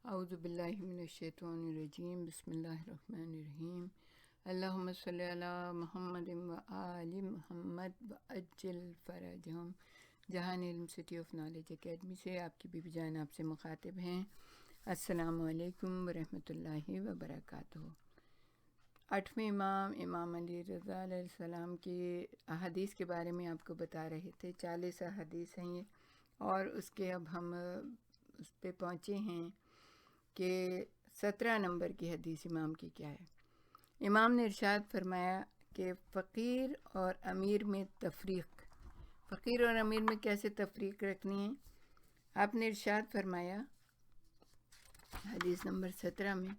اعوذ باللہ من الشیطان الرجیم بسم اللہ الرحمن الرحیم اللہم صلی علی محمد و آل محمد و اجل فرجہم۔ جہان علم سٹی آف نالج اکیڈمی سے آپ کی بیوی جان آپ سے مخاطب ہیں۔ السلام علیکم ورحمۃ اللہ وبرکاتہ۔ 8ویں امام علی رضا علیہ السلام کی احادیث کے بارے میں آپ کو بتا رہے تھے۔ 40 احادیث ہیں یہ، اور اس کے اب ہم اس پہ پہنچے ہیں کہ 17 نمبر کی حدیث امام کی کیا ہے۔ امام نے ارشاد فرمایا کہ فقیر اور امیر میں تفریق، فقیر اور امیر میں کیسے تفریق رکھنی ہے۔ آپ نے ارشاد فرمایا حدیث نمبر 17 میں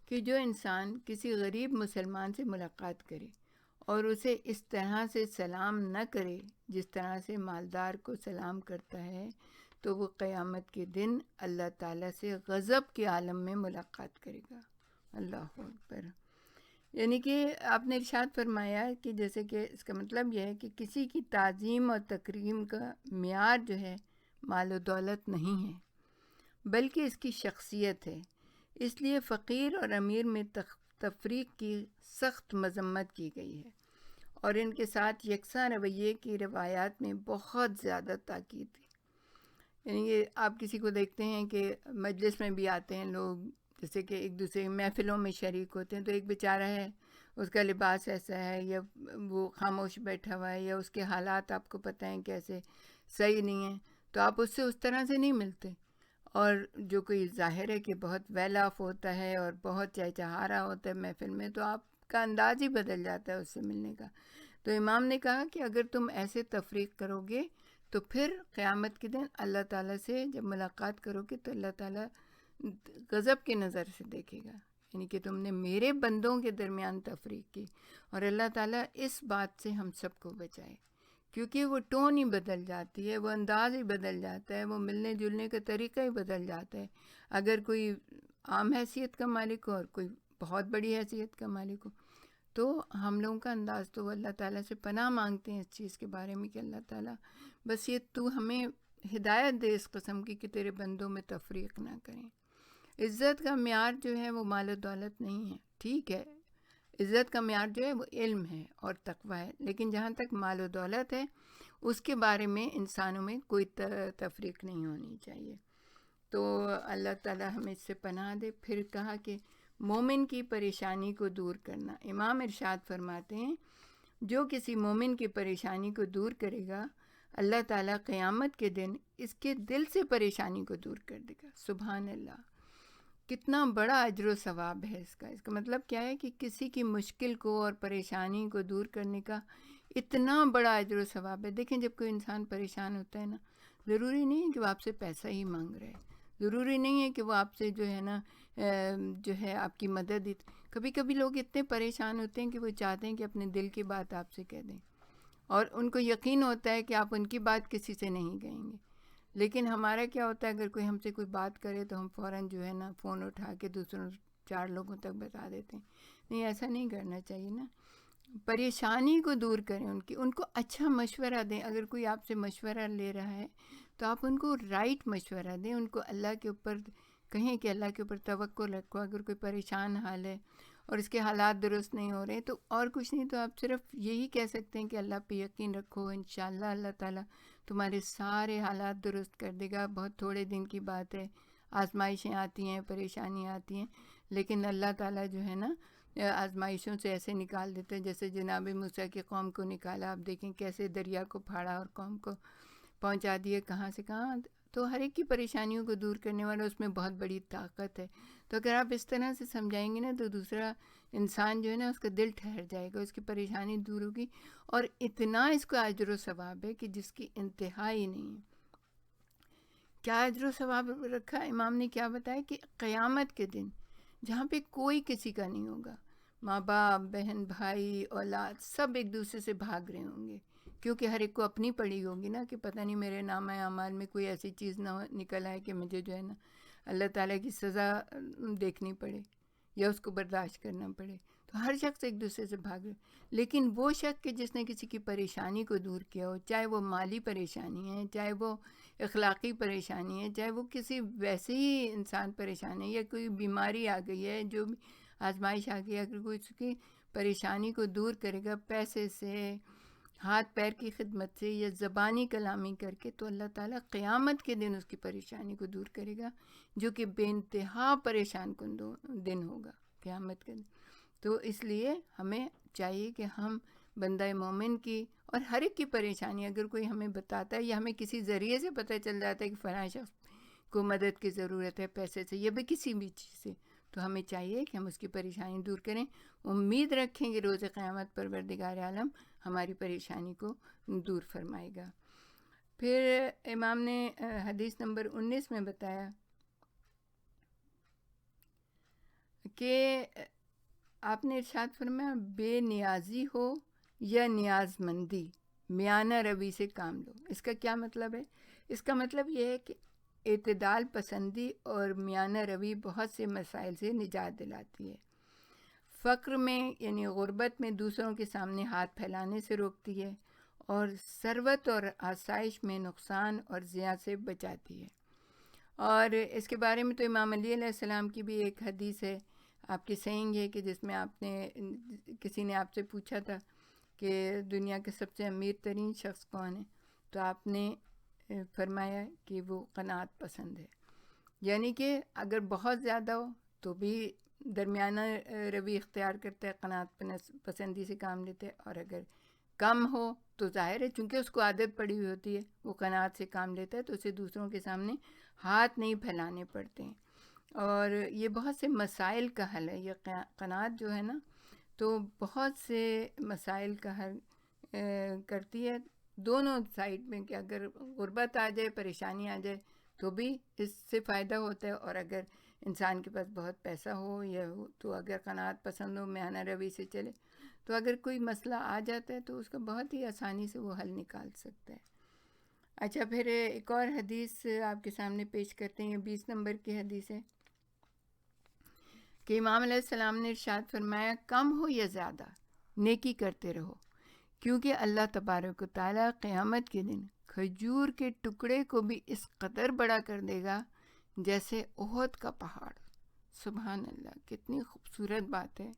کہ جو انسان کسی غریب مسلمان سے ملاقات کرے اور اسے اس طرح سے سلام نہ کرے جس طرح سے مالدار کو سلام کرتا ہے، تو وہ قیامت کے دن اللہ تعالیٰ سے غضب کے عالم میں ملاقات کرے گا۔ اللہ اکبر۔ یعنی کہ آپ نے ارشاد فرمایا کہ جیسے کہ اس کا مطلب یہ ہے کہ کسی کی تعظیم اور تکریم کا معیار جو ہے مال و دولت نہیں ہے، بلکہ اس کی شخصیت ہے۔ اس لیے فقیر اور امیر میں تفریق کی سخت مذمت کی گئی ہے، اور ان کے ساتھ یکساں رویے کی روایات میں بہت زیادہ تاکید ہے۔ یعنی کہ آپ کسی کو دیکھتے ہیں کہ مجلس میں بھی آتے ہیں لوگ، جیسے کہ ایک دوسرے محفلوں میں شریک ہوتے ہیں، تو ایک بیچارہ ہے، اس کا لباس ایسا ہے، یا وہ خاموش بیٹھا ہوا ہے، یا اس کے حالات آپ کو پتہ ہیں کیسے صحیح نہیں ہیں، تو آپ اس سے اس طرح سے نہیں ملتے۔ اور جو کوئی ظاہر ہے کہ بہت ویل آف ہوتا ہے اور بہت چہچہارا ہوتا ہے محفل میں، تو آپ کا انداز ہی بدل جاتا ہے اس سے ملنے کا۔ تو امام نے کہا کہ اگر تم ایسے تفریق کرو گے تو پھر قیامت کے دن اللہ تعالیٰ سے جب ملاقات کرو گے تو اللہ تعالیٰ غضب کی نظر سے دیکھے گا، یعنی کہ تم نے میرے بندوں کے درمیان تفریق کی۔ اور اللہ تعالیٰ اس بات سے ہم سب کو بچائے، کیونکہ وہ ٹون ہی بدل جاتی ہے، وہ انداز ہی بدل جاتا ہے، وہ ملنے جلنے کا طریقہ ہی بدل جاتا ہے۔ اگر کوئی عام حیثیت کا مالک ہو اور کوئی بہت بڑی حیثیت کا مالک ہو، تو ہم لوگوں کا انداز تو وہ اللہ تعالیٰ سے پناہ مانگتے ہیں اس چیز کے بارے میں کہ اللہ تعالیٰ بس یہ تو ہمیں ہدایت دے اس قسم کی کہ تیرے بندوں میں تفریق نہ کریں۔ عزت کا معیار جو ہے وہ مال و دولت نہیں ہے، ٹھیک ہے، عزت کا معیار جو ہے وہ علم ہے اور تقویٰ ہے، لیکن جہاں تک مال و دولت ہے اس کے بارے میں انسانوں میں کوئی تفریق نہیں ہونی چاہیے۔ تو اللہ تعالیٰ ہمیں اس سے پناہ دے۔ پھر کہا کہ مومن کی پریشانی کو دور کرنا۔ امام ارشاد فرماتے ہیں جو کسی مومن کی پریشانی کو دور کرے گا، اللہ تعالیٰ قیامت کے دن اس کے دل سے پریشانی کو دور کر دے گا۔ سبحان اللہ، کتنا بڑا اجر و ثواب ہے اس کا مطلب کیا ہے کہ کسی کی مشکل کو اور پریشانی کو دور کرنے کا اتنا بڑا اجر و ثواب ہے۔ دیکھیں جب کوئی انسان پریشان ہوتا ہے نا، ضروری نہیں ہے کہ وہ آپ سے پیسہ ہی مانگ رہے، ضروری نہیں ہے کہ وہ آپ سے جو ہے نا جو ہے آپ کی مدد کبھی کبھی لوگ اتنے پریشان ہوتے ہیں کہ وہ چاہتے ہیں کہ اپنے دل کی بات آپ سے کہہ دیں، اور ان کو یقین ہوتا ہے کہ آپ ان کی بات کسی سے نہیں کہیں گے۔ لیکن ہمارا کیا ہوتا ہے، اگر کوئی ہم سے کوئی بات کرے تو ہم فوراً جو ہے نا فون اٹھا کے دوسروں 4 لوگوں تک بتا دیتے ہیں۔ نہیں، ایسا نہیں کرنا چاہیے نا، پریشانی کو دور کریں، ان کو اچھا مشورہ دیں۔ اگر کوئی آپ سے مشورہ لے رہا ہے تو آپ ان کو رائٹ مشورہ دیں، ان کو اللہ کے اوپر کہیں کہ اللہ کے اوپر توکل رکھو۔ اگر کوئی پریشان حال ہے اور اس کے حالات درست نہیں ہو رہے تو اور کچھ نہیں، تو آپ صرف یہی کہہ سکتے ہیں کہ اللہ پہ یقین رکھو، انشاءاللہ اللہ تعالیٰ تمہارے سارے حالات درست کر دے گا۔ بہت تھوڑے دن کی بات ہے، آزمائشیں آتی ہیں، پریشانیاں آتی ہیں، لیکن اللہ تعالیٰ جو ہے نا آزمائشوں سے ایسے نکال دیتے ہیں جیسے جناب موسیٰ کی قوم کو نکالا۔ آپ دیکھیں کیسے دریا کو پھاڑا اور قوم کو پہنچا دیے کہاں سے کہاں۔ تو ہر ایک کی پریشانیوں کو دور کرنے والا اس میں بہت بڑی طاقت ہے۔ تو اگر آپ اس طرح سے سمجھائیں گے نا تو دوسرا انسان جو ہے نا اس کا دل ٹھہر جائے گا، اس کی پریشانی دور ہوگی، اور اتنا اس کو اجر و ثواب ہے کہ جس کی انتہا ہی نہیں ہے۔ کیا اجر و ثواب رکھا امام نے، کیا بتایا کہ قیامت کے دن جہاں پہ کوئی کسی کا نہیں ہوگا، ماں باپ، بہن، بھائی، اولاد سب ایک دوسرے سے بھاگ رہے ہوں گے، کیونکہ ہر ایک کو اپنی پڑی ہوگی نا کہ پتہ نہیں میرے نامہ اعمال میں کوئی ایسی چیز نہ نکل آئے کہ مجھے جو ہے نا اللہ تعالیٰ کی سزا دیکھنی پڑے یا اس کو برداشت کرنا پڑے۔ تو ہر شخص ایک دوسرے سے بھاگ رہے، لیکن وہ شخص کہ جس نے کسی کی پریشانی کو دور کیا ہو، چاہے وہ مالی پریشانی ہے، چاہے وہ اخلاقی پریشانی ہے، چاہے وہ کسی ویسے ہی انسان پریشان ہے یا کوئی بیماری آ گئی ہے، جو بھی آزمائش آ گئی ہے، اگر کوئی اس کی پریشانی کو دور کرے گا پیسے سے، ہاتھ پیر کی خدمت سے یا زبانی کلامی کر کے، تو اللہ تعالیٰ قیامت کے دن اس کی پریشانی کو دور کرے گا، جو کہ بے انتہا پریشان کن دن ہوگا قیامت کے دن۔ تو اس لیے ہمیں چاہیے کہ ہم بندہ مومن کی اور ہر ایک کی پریشانی اگر کوئی ہمیں بتاتا ہے یا ہمیں کسی ذریعے سے پتہ چل جاتا ہے کہ فلاں شخص کو مدد کی ضرورت ہے پیسے سے یا بھی کسی بھی چیز سے، تو ہمیں چاہیے کہ ہم اس کی پریشانی دور کریں، امید رکھیں کہ روز قیامت پروردگار عالم ہماری پریشانی کو دور فرمائے گا۔ پھر امام نے حدیث نمبر 19 میں بتایا کہ آپ نے ارشاد فرمایا بے نیازی ہو یا نیاز مندی، میانہ روی سے کام لو۔ اس کا کیا مطلب ہے؟ اس کا مطلب یہ ہے کہ اعتدال پسندی اور میانہ روی بہت سے مسائل سے نجات دلاتی ہے۔ فقر میں یعنی غربت میں دوسروں کے سامنے ہاتھ پھیلانے سے روکتی ہے، اور ثروت اور آسائش میں نقصان اور زیاں سے بچاتی ہے۔ اور اس کے بارے میں تو امام علی علیہ السلام کی بھی ایک حدیث ہے، آپ کی سینگ ہے، کہ جس میں آپ نے کسی نے آپ سے پوچھا تھا کہ دنیا کے سب سے امیر ترین شخص کون ہے، تو آپ نے فرمایا کہ وہ قناعت پسند ہے، یعنی کہ اگر بہت زیادہ ہو تو بھی درمیانہ روی اختیار کرتا ہے، قناعت پسندی سے کام لیتے ہے، اور اگر کم ہو تو ظاہر ہے چونکہ اس کو عادت پڑی ہوئی ہوتی ہے، وہ قناعت سے کام لیتا ہے، تو اسے دوسروں کے سامنے ہاتھ نہیں پھیلانے پڑتے ہیں، اور یہ بہت سے مسائل کا حل ہے۔ یہ قناعت جو ہے نا، تو بہت سے مسائل کا حل کرتی ہے دونوں سائڈ میں، کہ اگر غربت آ جائے، پریشانی آ جائے تو بھی اس سے فائدہ ہوتا ہے، اور اگر انسان کے پاس بہت پیسہ ہو یا ہو تو اگر قناعت پسند ہو، میانہ روی سے چلے، تو اگر کوئی مسئلہ آ جاتا ہے تو اس کا بہت ہی آسانی سے وہ حل نکال سکتا ہے۔ اچھا، پھر ایک اور حدیث آپ کے سامنے پیش کرتے ہیں، 20 نمبر کی حدیث ہے کہ امام علیہ السلام نے ارشاد فرمایا کم ہو یا زیادہ نیکی کرتے رہو، کیونکہ اللہ تبارک و تعالیٰ قیامت کے دن کھجور کے ٹکڑے کو بھی اس قدر بڑا کر دے گا جیسے احد کا پہاڑ۔ سبحان اللہ، کتنی خوبصورت بات ہے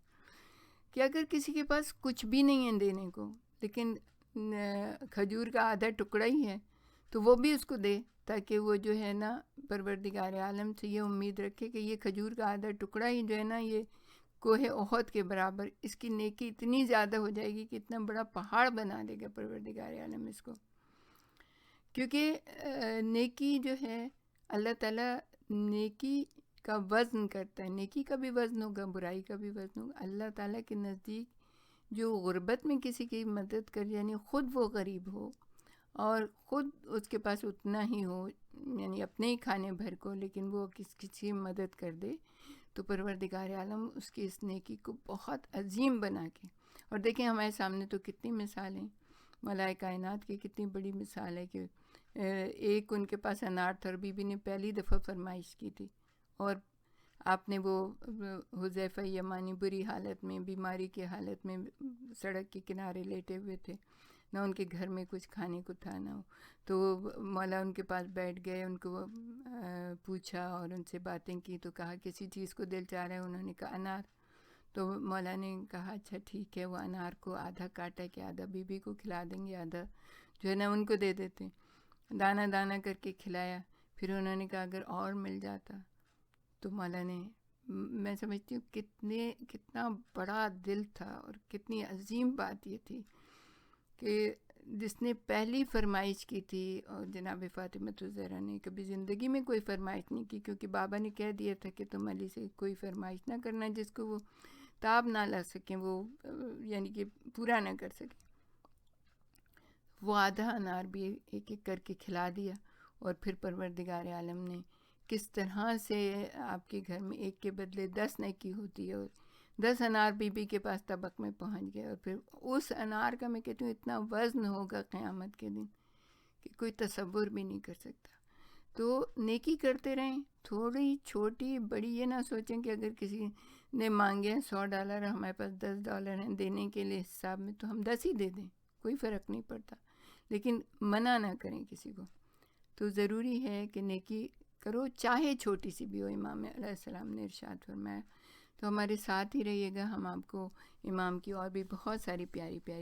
کہ اگر کسی کے پاس کچھ بھی نہیں ہے دینے کو، لیکن کھجور کا آدھا ٹکڑا ہی ہے، تو وہ بھی اس کو دے، تاکہ وہ جو ہے نا پروردگار عالم سے یہ امید رکھے کہ یہ کھجور کا آدھا ٹکڑا ہی جو ہے نا، یہ کوہ احد کے برابر، اس کی نیکی اتنی زیادہ ہو جائے گی کہ اتنا بڑا پہاڑ بنا دے گا پروردگار عالم اس کو۔ کیونکہ نیکی جو ہے اللہ تعالیٰ نیکی کا وزن کرتا ہے، نیکی کا بھی وزن ہوگا، برائی کا بھی وزن ہوگا۔ اللہ تعالیٰ کے نزدیک جو غربت میں کسی کی مدد کر، یعنی خود وہ غریب ہو اور خود اس کے پاس اتنا ہی ہو، یعنی اپنے ہی کھانے بھر کو، لیکن وہ کسی کی مدد کر دے، تو پروردگار عالم اس کی اس نیکی کو بہت عظیم بنا کے، اور دیکھیں ہمارے سامنے تو کتنی مثالیں، ملائے کائنات کی کتنی بڑی مثال ہے کہ ایک ان کے پاس انار تھا، اور بی بی نے پہلی دفعہ فرمائش کی تھی، اور آپ نے وہ حذیفہ یمانی بری حالت میں، بیماری کی حالت میں سڑک کے کنارے لیٹے ہوئے تھے، نہ ان کے گھر میں کچھ کھانے کو تھا نہ، تو مولا ان کے پاس بیٹھ گئے، ان کو پوچھا اور ان سے باتیں کی، تو کہا کسی چیز کو دل چاہ رہا ہے، انہوں نے کہا انار، تو مولا نے کہا اچھا ٹھیک ہے، وہ انار کو آدھا کاٹا کہ آدھا بی بی کو کھلا دیں گے، آدھا جو ہے نا ان کو دے دیتے، دانہ دانہ کر کے کھلایا۔ پھر انہوں نے کہا اگر اور مل جاتا، تو مولا نے، میں سمجھتی ہوں کتنا بڑا دل تھا اور کتنی عظیم بات یہ تھی کہ جس نے پہلی فرمائش کی تھی، اور جناب فاطمہ الزہرا نے کبھی زندگی میں کوئی فرمائش نہیں کی، کیونکہ بابا نے کہہ دیا تھا کہ تم علی سے کوئی فرمائش نہ کرنا جس کو وہ تاب نہ لا سکیں، وہ یعنی کہ پورا نہ کر سکیں۔ وہ آدھا انار بھی ایک ایک کر کے کھلا دیا، اور پھر پروردگار عالم نے کس طرح سے آپ کے گھر میں ایک کے بدلے 10 نیکی ہوتی ہے، اور 10 انار بی بی کے پاس طبق میں پہنچ گئے، اور پھر اس انار کا میں کہتی ہوں اتنا وزن ہوگا قیامت کے دن کہ کوئی تصور بھی نہیں کر سکتا۔ تو نیکی کرتے رہیں، تھوڑی چھوٹی بڑی، یہ نہ سوچیں کہ اگر کسی نے مانگے ہیں $100، ہمارے پاس $10 ہیں دینے کے لیے حساب میں، تو ہم 10 ہی دے دیں، کوئی فرق نہیں پڑتا، لیکن منع نہ کریں کسی کو۔ تو ضروری ہے کہ نیکی کرو چاہے چھوٹی سی بھی ہو. امام علیہ السلام نے ارشاد فرمایا. تو ہمارے ساتھ ہی رہیے گا. ہم آپ کو امام کی اور بھی بہت ساری پیاری پیاری